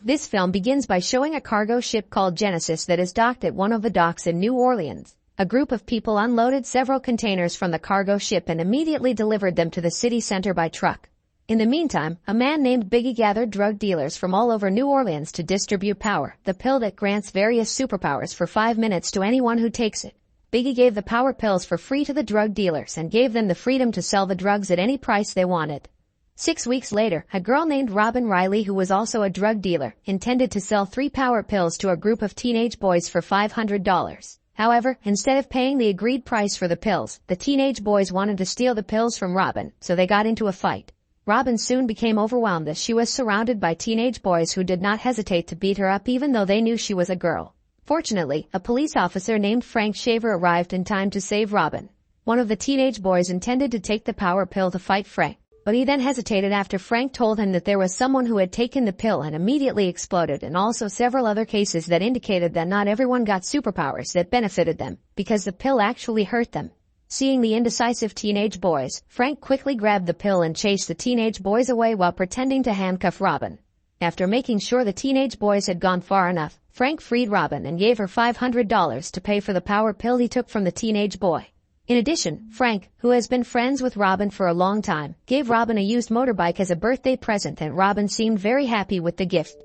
This film begins by showing a cargo ship called Genesis that is docked at one of the docks in New Orleans. A group of people unloaded several containers from the cargo ship and immediately delivered them to the city center by truck. In the meantime, a man named Biggie gathered drug dealers from all over New Orleans to distribute Power, the pill that grants various superpowers for 5 minutes to anyone who takes it. Biggie gave the Power pills for free to the drug dealers and gave them the freedom to sell the drugs at any price they wanted. 6 weeks later, a girl named Robin Riley, who was also a drug dealer, intended to sell 3 Power pills to a group of teenage boys for $500. However, instead of paying the agreed price for the pills, the teenage boys wanted to steal the pills from Robin, so they got into a fight. Robin soon became overwhelmed as she was surrounded by teenage boys who did not hesitate to beat her up even though they knew she was a girl. Fortunately, a police officer named Frank Shaver arrived in time to save Robin. One of the teenage boys intended to take the Power pill to fight Frank, but he then hesitated after Frank told him that there was someone who had taken the pill and immediately exploded, and also several other cases that indicated that not everyone got superpowers that benefited them, because the pill actually hurt them. Seeing the indecisive teenage boys, Frank quickly grabbed the pill and chased the teenage boys away while pretending to handcuff Robin. After making sure the teenage boys had gone far enough, Frank freed Robin and gave her $500 to pay for the Power pill he took from the teenage boy. In addition, Frank, who has been friends with Robin for a long time, gave Robin a used motorbike as a birthday present, and Robin seemed very happy with the gift.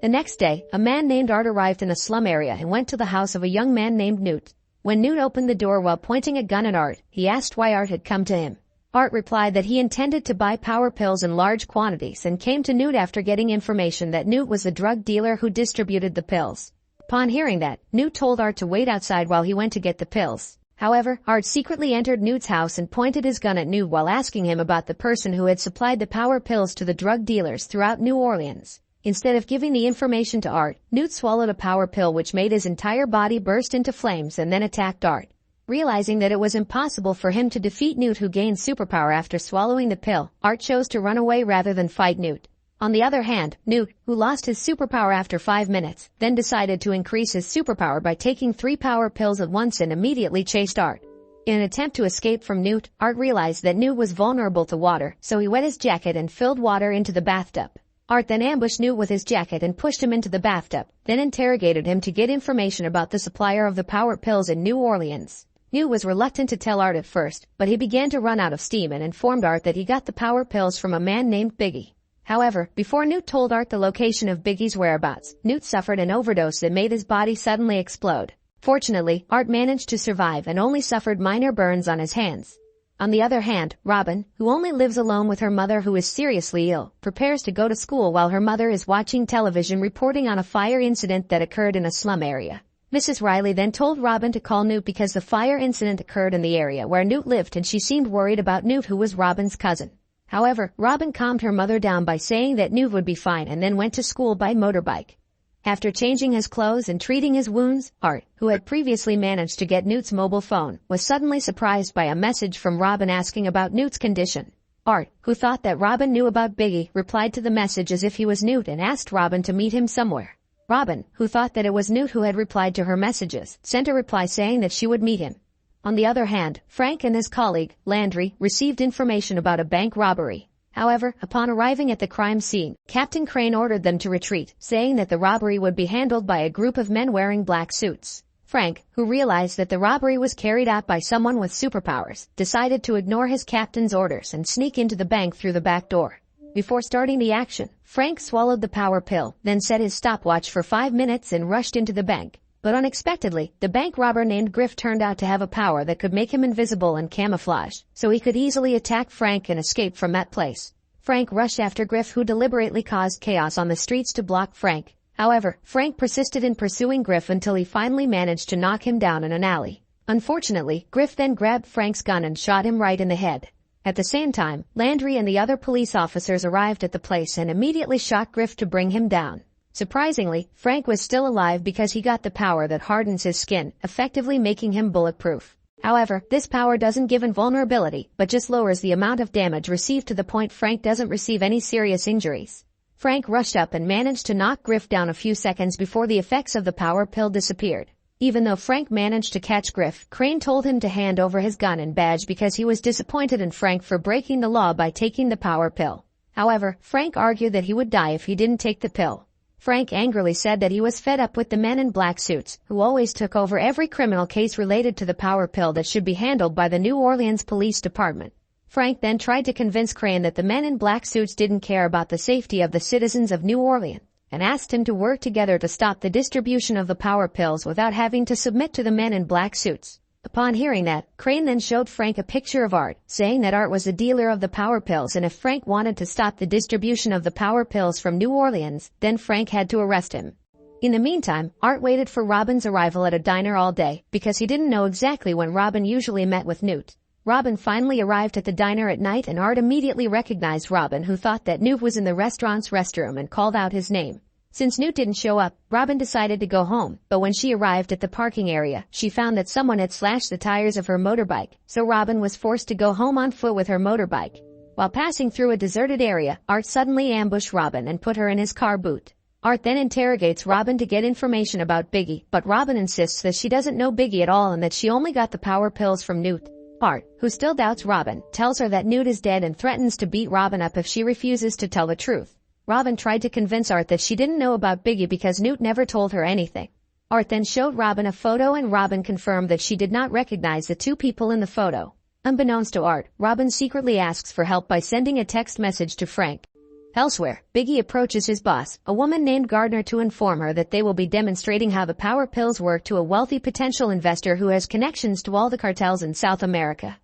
The next day, a man named Art arrived in a slum area and went to the house of a young man named Newt. When Newt opened the door while pointing a gun at Art, he asked why Art had come to him. Art replied that he intended to buy Power pills in large quantities and came to Newt after getting information that Newt was the drug dealer who distributed the pills. Upon hearing that, Newt told Art to wait outside while he went to get the pills. However, Art secretly entered Newt's house and pointed his gun at Newt while asking him about the person who had supplied the Power pills to the drug dealers throughout New Orleans. Instead of giving the information to Art, Newt swallowed a Power pill which made his entire body burst into flames and then attacked Art. Realizing that it was impossible for him to defeat Newt, who gained superpower after swallowing the pill, Art chose to run away rather than fight Newt. On the other hand, Newt, who lost his superpower after 5 minutes, then decided to increase his superpower by taking 3 Power pills at once and immediately chased Art. In an attempt to escape from Newt, Art realized that Newt was vulnerable to water, so he wet his jacket and filled water into the bathtub. Art then ambushed Newt with his jacket and pushed him into the bathtub, then interrogated him to get information about the supplier of the Power pills in New Orleans. Newt was reluctant to tell Art at first, but he began to run out of steam and informed Art that he got the Power pills from a man named Biggie. However, before Newt told Art the location of Biggie's whereabouts, Newt suffered an overdose that made his body suddenly explode. Fortunately, Art managed to survive and only suffered minor burns on his hands. On the other hand, Robin, who only lives alone with her mother who is seriously ill, prepares to go to school while her mother is watching television reporting on a fire incident that occurred in a slum area. Mrs. Riley then told Robin to call Newt because the fire incident occurred in the area where Newt lived and she seemed worried about Newt, who was Robin's cousin. However, Robin calmed her mother down by saying that Newt would be fine and then went to school by motorbike. After changing his clothes and treating his wounds, Art, who had previously managed to get Newt's mobile phone, was suddenly surprised by a message from Robin asking about Newt's condition. Art, who thought that Robin knew about Biggie, replied to the message as if he was Newt and asked Robin to meet him somewhere. Robin, who thought that it was Newt who had replied to her messages, sent a reply saying that she would meet him. On the other hand, Frank and his colleague, Landry, received information about a bank robbery. However, upon arriving at the crime scene, Captain Crane ordered them to retreat, saying that the robbery would be handled by a group of men wearing black suits. Frank, who realized that the robbery was carried out by someone with superpowers, decided to ignore his captain's orders and sneak into the bank through the back door. Before starting the action, Frank swallowed the Power pill, then set his stopwatch for 5 minutes and rushed into the bank. But unexpectedly, the bank robber named Griff turned out to have a power that could make him invisible and camouflage, so he could easily attack Frank and escape from that place. Frank rushed after Griff, who deliberately caused chaos on the streets to block Frank. However, Frank persisted in pursuing Griff until he finally managed to knock him down in an alley. Unfortunately, Griff then grabbed Frank's gun and shot him right in the head. At the same time, Landry and the other police officers arrived at the place and immediately shot Griff to bring him down. Surprisingly, Frank was still alive because he got the power that hardens his skin, effectively making him bulletproof. However, this power doesn't give invulnerability, but just lowers the amount of damage received to the point Frank doesn't receive any serious injuries. Frank rushed up and managed to knock Griff down a few seconds before the effects of the Power pill disappeared. Even though Frank managed to catch Griff, Crane told him to hand over his gun and badge because he was disappointed in Frank for breaking the law by taking the Power pill. However, Frank argued that he would die if he didn't take the pill. Frank angrily said that he was fed up with the men in black suits, who always took over every criminal case related to the power pill that should be handled by the New Orleans Police Department. Frank then tried to convince Crane that the men in black suits didn't care about the safety of the citizens of New Orleans, and asked him to work together to stop the distribution of the power pills without having to submit to the men in black suits. Upon hearing that, Crane then showed Frank a picture of Art, saying that Art was the dealer of the power pills, and if Frank wanted to stop the distribution of the power pills from New Orleans, then Frank had to arrest him. In the meantime, Art waited for Robin's arrival at a diner all day, because he didn't know exactly when Robin usually met with Newt. Robin finally arrived at the diner at night, and Art immediately recognized Robin, who thought that Newt was in the restaurant's restroom and called out his name. Since Newt didn't show up, Robin decided to go home, but when she arrived at the parking area, she found that someone had slashed the tires of her motorbike, so Robin was forced to go home on foot with her motorbike. While passing through a deserted area, Art suddenly ambushed Robin and put her in his car boot. Art then interrogates Robin to get information about Biggie, but Robin insists that she doesn't know Biggie at all and that she only got the power pills from Newt. Art, who still doubts Robin, tells her that Newt is dead and threatens to beat Robin up if she refuses to tell the truth. Robin tried to convince Art that she didn't know about Biggie because Newt never told her anything. Art then showed Robin a photo, and Robin confirmed that she did not recognize the two people in the photo. Unbeknownst to Art, Robin secretly asks for help by sending a text message to Frank. Elsewhere, Biggie approaches his boss, a woman named Gardner, to inform her that they will be demonstrating how the power pills work to a wealthy potential investor who has connections to all the cartels in South America.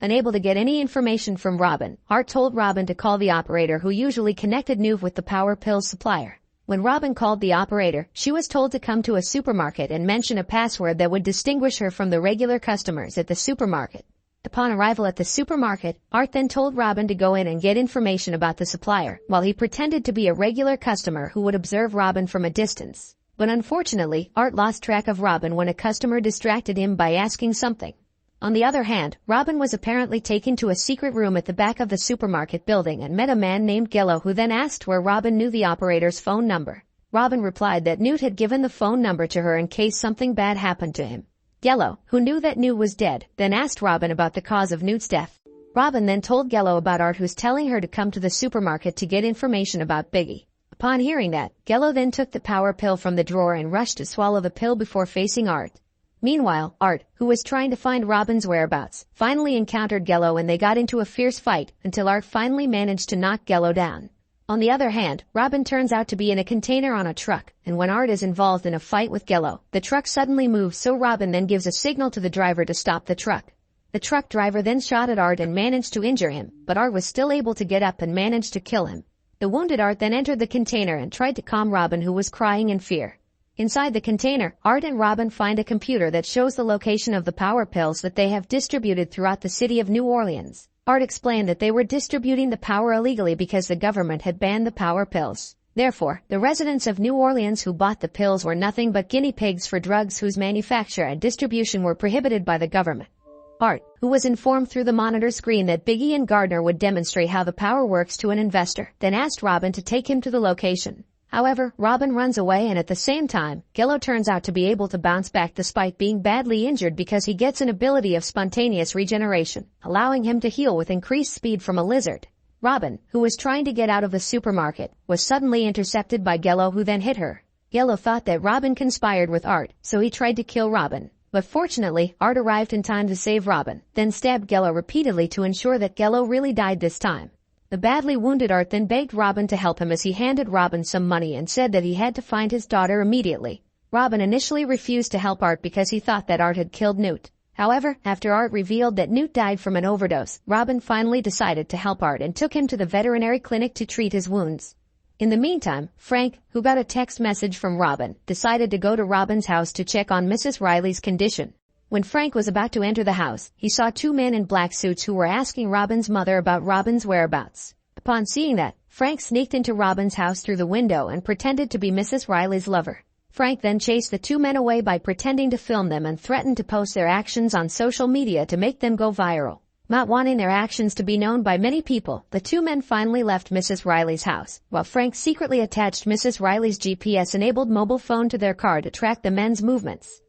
Unable to get any information from Robin, Art told Robin to call the operator who usually connected Newt with the power pill supplier. When Robin called the operator, she was told to come to a supermarket and mention a password that would distinguish her from the regular customers at the supermarket. Upon arrival at the supermarket, Art then told Robin to go in and get information about the supplier, while he pretended to be a regular customer who would observe Robin from a distance. But unfortunately, Art lost track of Robin when a customer distracted him by asking something. On the other hand, Robin was apparently taken to a secret room at the back of the supermarket building and met a man named Gello, who then asked where Robin knew the operator's phone number. Robin replied that Newt had given the phone number to her in case something bad happened to him. Gello, who knew that Newt was dead, then asked Robin about the cause of Newt's death. Robin then told Gello about Art, who's telling her to come to the supermarket to get information about Biggie. Upon hearing that, Gello then took the power pill from the drawer and rushed to swallow the pill before facing Art. Meanwhile, Art, who was trying to find Robin's whereabouts, finally encountered Gello and they got into a fierce fight until Art finally managed to knock Gello down. On the other hand, Robin turns out to be in a container on a truck, and when Art is involved in a fight with Gello, the truck suddenly moves, so Robin then gives a signal to the driver to stop the truck. The truck driver then shot at Art and managed to injure him, but Art was still able to get up and managed to kill him. The wounded Art then entered the container and tried to calm Robin, who was crying in fear. Inside the container, Art and Robin find a computer that shows the location of the power pills that they have distributed throughout the city of New Orleans. Art explained that they were distributing the power illegally because the government had banned the power pills. Therefore, the residents of New Orleans who bought the pills were nothing but guinea pigs for drugs whose manufacture and distribution were prohibited by the government. Art, who was informed through the monitor screen that Biggie and Gardner would demonstrate how the power works to an investor, then asked Robin to take him to the location. However, Robin runs away, and at the same time, Gello turns out to be able to bounce back despite being badly injured because he gets an ability of spontaneous regeneration, allowing him to heal with increased speed from a lizard. Robin, who was trying to get out of the supermarket, was suddenly intercepted by Gello, who then hit her. Gello thought that Robin conspired with Art, so he tried to kill Robin. But fortunately, Art arrived in time to save Robin, then stabbed Gello repeatedly to ensure that Gello really died this time. The badly wounded Art then begged Robin to help him as he handed Robin some money and said that he had to find his daughter immediately. Robin initially refused to help Art because he thought that Art had killed Newt. However, after Art revealed that Newt died from an overdose, Robin finally decided to help Art and took him to the veterinary clinic to treat his wounds. In the meantime, Frank, who got a text message from Robin, decided to go to Robin's house to check on Mrs. Riley's condition. When Frank was about to enter the house, he saw two men in black suits who were asking Robin's mother about Robin's whereabouts. Upon seeing that, Frank sneaked into Robin's house through the window and pretended to be Mrs. Riley's lover. Frank then chased the two men away by pretending to film them and threatened to post their actions on social media to make them go viral. Not wanting their actions to be known by many people, the two men finally left Mrs. Riley's house, while Frank secretly attached Mrs. Riley's GPS-enabled mobile phone to their car to track the men's movements.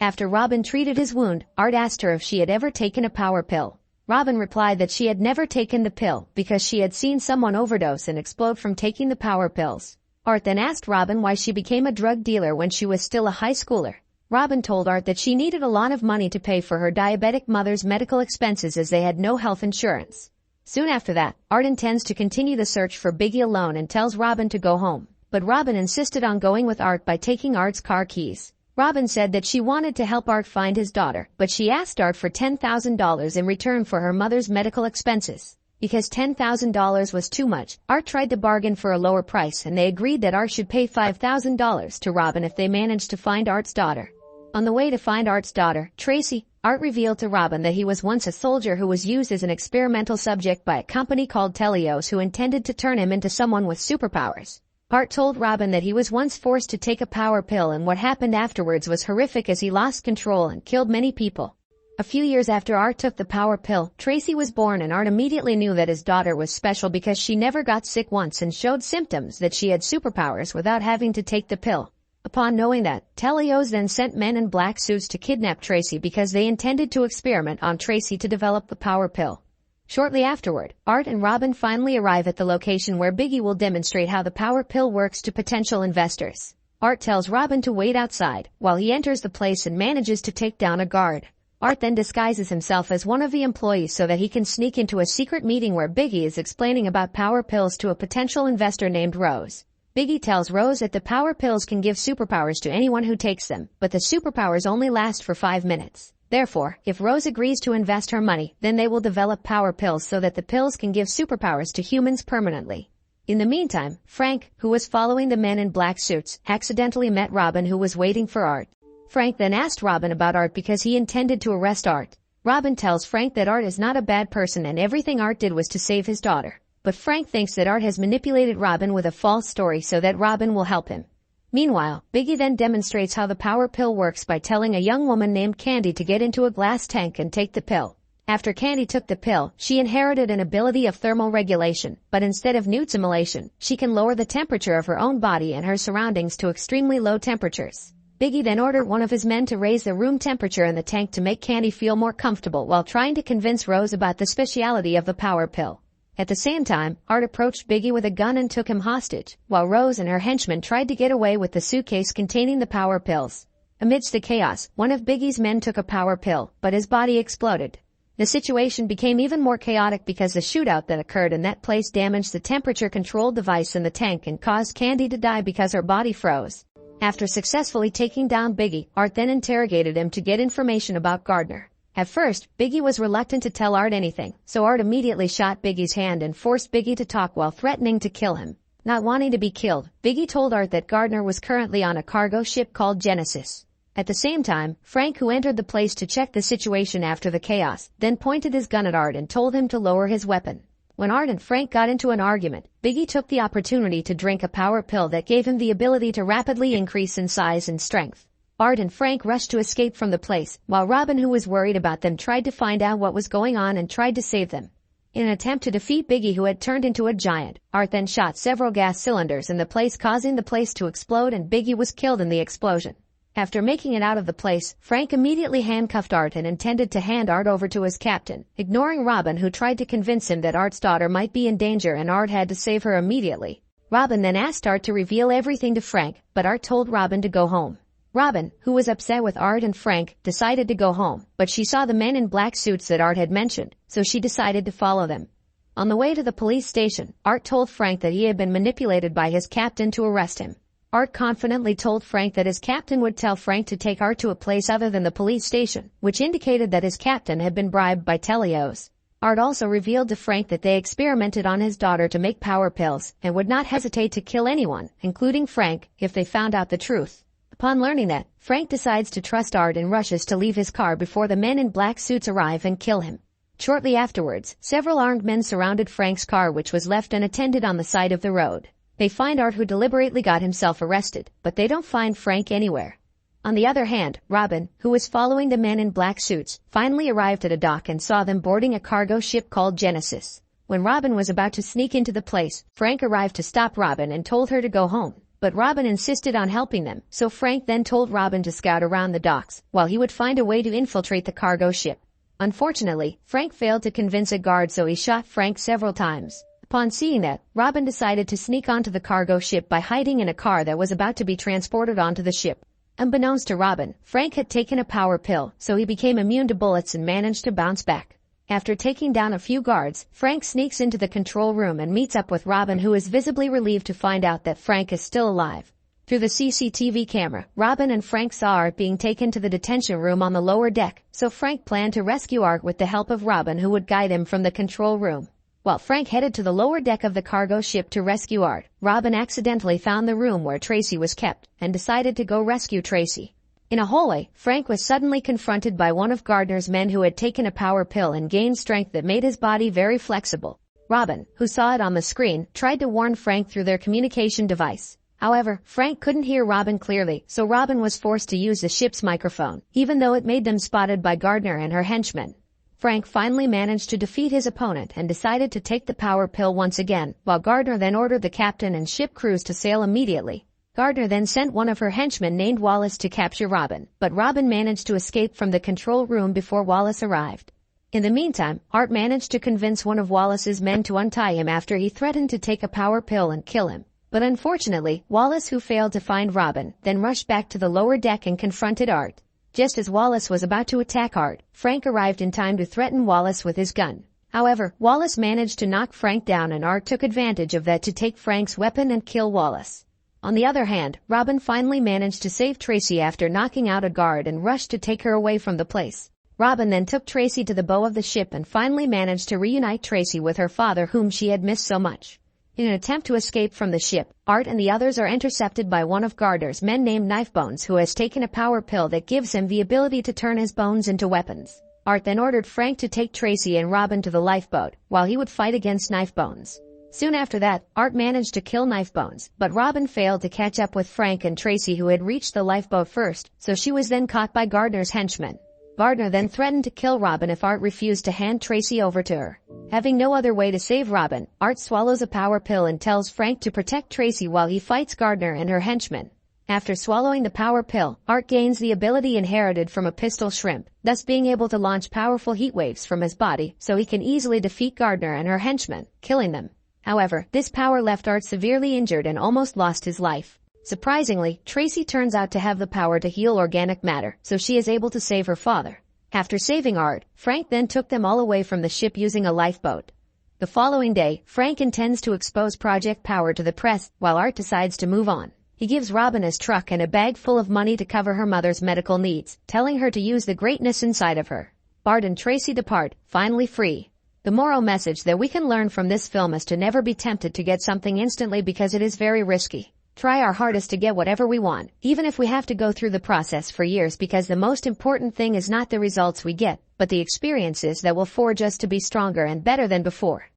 After Robin treated his wound, Art asked her if she had ever taken a power pill. Robin replied that she had never taken the pill because she had seen someone overdose and explode from taking the power pills. Art then asked Robin why she became a drug dealer when she was still a high schooler. Robin told Art that she needed a lot of money to pay for her diabetic mother's medical expenses as they had no health insurance. Soon after that, Art intends to continue the search for Biggie alone and tells Robin to go home. But Robin insisted on going with Art by taking Art's car keys. Robin said that she wanted to help Art find his daughter, but she asked Art for $10,000 in return for her mother's medical expenses. Because $10,000 was too much, Art tried to bargain for a lower price and they agreed that Art should pay $5,000 to Robin if they managed to find Art's daughter. On the way to find Art's daughter, Tracy, Art revealed to Robin that he was once a soldier who was used as an experimental subject by a company called Telios who intended to turn him into someone with superpowers. Art told Robin that he was once forced to take a power pill and what happened afterwards was horrific as he lost control and killed many people. A few years after Art took the power pill, Tracy was born and Art immediately knew that his daughter was special because she never got sick once and showed symptoms that she had superpowers without having to take the pill. Upon knowing that, Telios then sent men in black suits to kidnap Tracy because they intended to experiment on Tracy to develop the power pill. Shortly afterward, Art and Robin finally arrive at the location where Biggie will demonstrate how the power pill works to potential investors. Art tells Robin to wait outside, while he enters the place and manages to take down a guard. Art then disguises himself as one of the employees so that he can sneak into a secret meeting where Biggie is explaining about power pills to a potential investor named Rose. Biggie tells Rose that the power pills can give superpowers to anyone who takes them, but the superpowers only last for 5 minutes. Therefore, if Rose agrees to invest her money, then they will develop power pills so that the pills can give superpowers to humans permanently. In the meantime, Frank, who was following the men in black suits, accidentally met Robin who was waiting for Art. Frank then asked Robin about Art because he intended to arrest Art. Robin tells Frank that Art is not a bad person and everything Art did was to save his daughter. But Frank thinks that Art has manipulated Robin with a false story so that Robin will help him. Meanwhile, Biggie then demonstrates how the power pill works by telling a young woman named Candy to get into a glass tank and take the pill. After Candy took the pill, she inherited an ability of thermal regulation, but instead of nude simulation, she can lower the temperature of her own body and her surroundings to extremely low temperatures. Biggie then ordered one of his men to raise the room temperature in the tank to make Candy feel more comfortable while trying to convince Rose about the speciality of the power pill. At the same time, Art approached Biggie with a gun and took him hostage, while Rose and her henchmen tried to get away with the suitcase containing the power pills. Amidst the chaos, one of Biggie's men took a power pill, but his body exploded. The situation became even more chaotic because the shootout that occurred in that place damaged the temperature-controlled device in the tank and caused Candy to die because her body froze. After successfully taking down Biggie, Art then interrogated him to get information about Gardner. At first, Biggie was reluctant to tell Art anything, so Art immediately shot Biggie's hand and forced Biggie to talk while threatening to kill him. Not wanting to be killed, Biggie told Art that Gardner was currently on a cargo ship called Genesis. At the same time, Frank, who entered the place to check the situation after the chaos, then pointed his gun at Art and told him to lower his weapon. When Art and Frank got into an argument, Biggie took the opportunity to drink a power pill that gave him the ability to rapidly increase in size and strength. Art and Frank rushed to escape from the place, while Robin, who was worried about them, tried to find out what was going on and tried to save them. In an attempt to defeat Biggie, who had turned into a giant, Art then shot several gas cylinders in the place, causing the place to explode, and Biggie was killed in the explosion. After making it out of the place, Frank immediately handcuffed Art and intended to hand Art over to his captain, ignoring Robin, who tried to convince him that Art's daughter might be in danger and Art had to save her immediately. Robin then asked Art to reveal everything to Frank, but Art told Robin to go home. Robin, who was upset with Art and Frank, decided to go home, but she saw the men in black suits that Art had mentioned, so she decided to follow them. On the way to the police station, Art told Frank that he had been manipulated by his captain to arrest him. Art confidently told Frank that his captain would tell Frank to take Art to a place other than the police station, which indicated that his captain had been bribed by Telios. Art also revealed to Frank that they experimented on his daughter to make power pills and would not hesitate to kill anyone, including Frank, if they found out the truth. Upon learning that, Frank decides to trust Art and rushes to leave his car before the men in black suits arrive and kill him. Shortly afterwards, several armed men surrounded Frank's car, which was left unattended on the side of the road. They find Art, who deliberately got himself arrested, but they don't find Frank anywhere. On the other hand, Robin, who was following the men in black suits, finally arrived at a dock and saw them boarding a cargo ship called Genesis. When Robin was about to sneak into the place, Frank arrived to stop Robin and told her to go home. But Robin insisted on helping them, so Frank then told Robin to scout around the docks, while he would find a way to infiltrate the cargo ship. Unfortunately, Frank failed to convince a guard, so he shot Frank several times. Upon seeing that, Robin decided to sneak onto the cargo ship by hiding in a car that was about to be transported onto the ship. Unbeknownst to Robin, Frank had taken a power pill, so he became immune to bullets and managed to bounce back. After taking down a few guards, Frank sneaks into the control room and meets up with Robin, who is visibly relieved to find out that Frank is still alive. Through the CCTV camera, Robin and Frank saw Art being taken to the detention room on the lower deck, so Frank planned to rescue Art with the help of Robin, who would guide him from the control room. While Frank headed to the lower deck of the cargo ship to rescue Art, Robin accidentally found the room where Tracy was kept and decided to go rescue Tracy. In a hallway, Frank was suddenly confronted by one of Gardner's men who had taken a power pill and gained strength that made his body very flexible. Robin, who saw it on the screen, tried to warn Frank through their communication device. However, Frank couldn't hear Robin clearly, so Robin was forced to use the ship's microphone, even though it made them spotted by Gardner and her henchmen. Frank finally managed to defeat his opponent and decided to take the power pill once again, while Gardner then ordered the captain and ship crews to sail immediately. Gardner then sent one of her henchmen named Wallace to capture Robin, but Robin managed to escape from the control room before Wallace arrived. In the meantime, Art managed to convince one of Wallace's men to untie him after he threatened to take a power pill and kill him. But unfortunately, Wallace, who failed to find Robin, then rushed back to the lower deck and confronted Art. Just as Wallace was about to attack Art, Frank arrived in time to threaten Wallace with his gun. However, Wallace managed to knock Frank down and Art took advantage of that to take Frank's weapon and kill Wallace. On the other hand, Robin finally managed to save Tracy after knocking out a guard and rushed to take her away from the place. Robin then took Tracy to the bow of the ship and finally managed to reunite Tracy with her father, whom she had missed so much. In an attempt to escape from the ship, Art and the others are intercepted by one of Gardner's men named Knifebones, who has taken a power pill that gives him the ability to turn his bones into weapons. Art then ordered Frank to take Tracy and Robin to the lifeboat, while he would fight against Knifebones. Soon after that, Art managed to kill Knifebones, but Robin failed to catch up with Frank and Tracy, who had reached the lifeboat first, so she was then caught by Gardner's henchmen. Gardner then threatened to kill Robin if Art refused to hand Tracy over to her. Having no other way to save Robin, Art swallows a power pill and tells Frank to protect Tracy while he fights Gardner and her henchmen. After swallowing the power pill, Art gains the ability inherited from a pistol shrimp, thus being able to launch powerful heat waves from his body so he can easily defeat Gardner and her henchmen, killing them. However, this power left Art severely injured and almost lost his life. Surprisingly, Tracy turns out to have the power to heal organic matter, so she is able to save her father. After saving Art, Frank then took them all away from the ship using a lifeboat. The following day, Frank intends to expose Project Power to the press, while Art decides to move on. He gives Robin his truck and a bag full of money to cover her mother's medical needs, telling her to use the greatness inside of her. Bart and Tracy depart, finally free. The moral message that we can learn from this film is to never be tempted to get something instantly because it is very risky. Try our hardest to get whatever we want, even if we have to go through the process for years, because the most important thing is not the results we get, but the experiences that will forge us to be stronger and better than before.